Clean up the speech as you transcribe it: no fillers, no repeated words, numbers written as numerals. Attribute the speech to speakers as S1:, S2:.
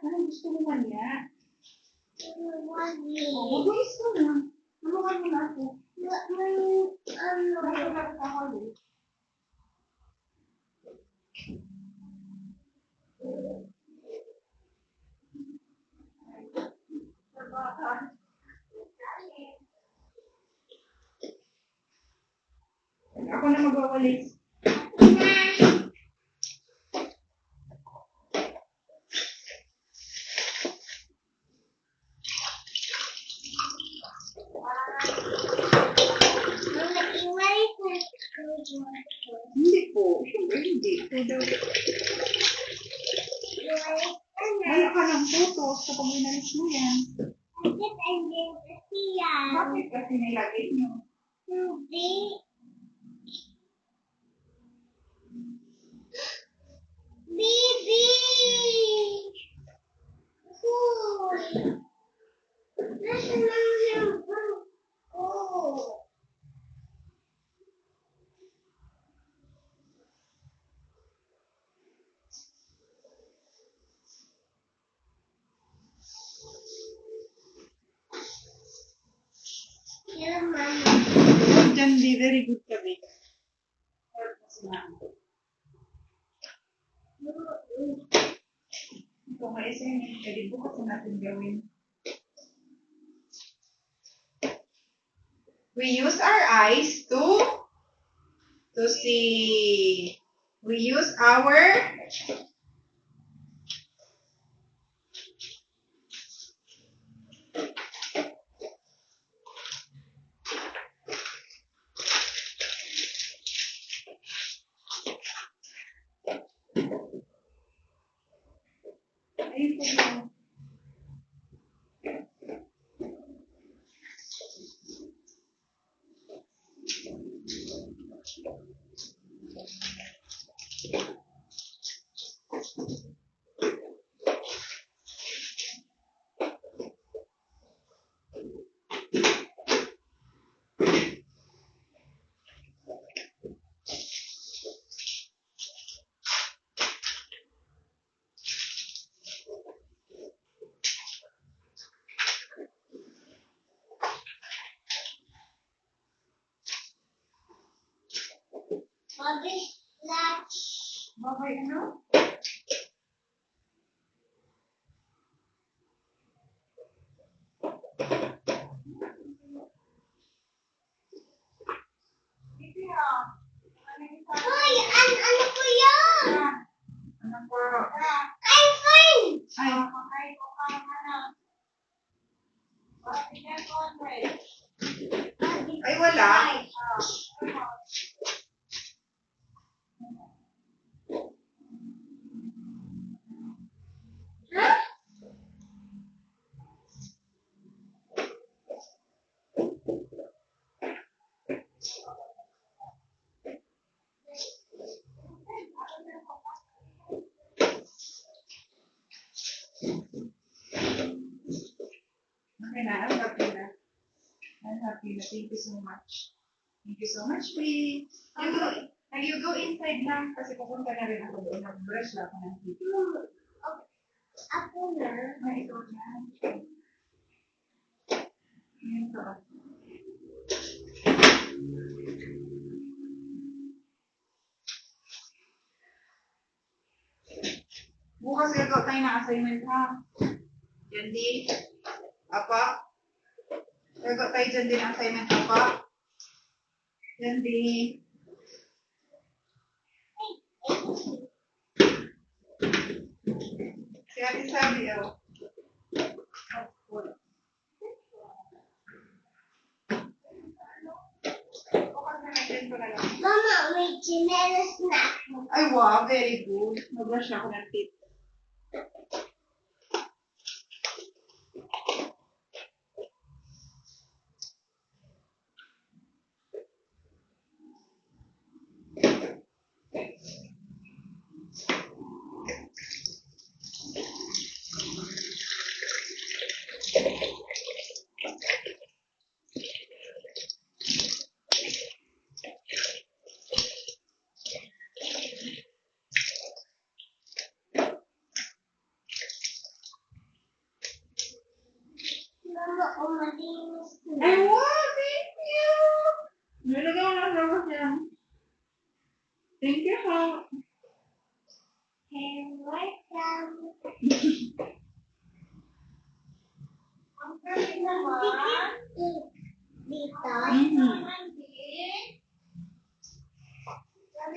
S1: Ano gusto mo man niya? Mabilis mo na. Tulungan mo na ako. Nakakalakas ako ulit. Ako na magwawalis. Hindi po. Siyempre hindi. Wala ka ng photos kapag inalis mo yan. Bakit kasi nilagay nyo?
S2: Baby! Nasaan ang hamper ko? Yan, Mama.
S1: Diyan, di very good ka, babe. Ito nga isa yun. Pwede bukas na natin gawin. We use our eyes to see. We use our ayun po.
S2: Bobby Flash.
S1: Babay ano?
S2: Hoy, ano ko yun?
S1: Ano po?
S2: iPhone!
S1: Ay, wala.
S2: Huh?
S1: Okay na, I'm happy na. I'm happy na. Thank you so much. Thank you so much, Brie. You go inside lang kasi pupunta na rin ako doon. Nag-brush lang ako ng teeth.
S2: Ako na.
S1: Ay, ikaw na. Ayan to. Bukas gagawa tayo ng assignment, ha? Yan di. Apa? Gagawa tayo dyan din ng assignment, apa? Yan di. Si Ate sabi, oh. Bukas na natin ko na lang.
S2: Mama, may chinelas na.
S1: Ay, wow, very good. Mag-brush ako ng teeth.
S2: ko malinis na.
S1: Ay, wow! Thank you! Nilagay ko na flowers yan. Thank you, ha.
S2: You're welcome.
S1: Ang galing
S2: Dito.
S1: naman.
S2: Dito.
S1: Mhm.
S2: Dito.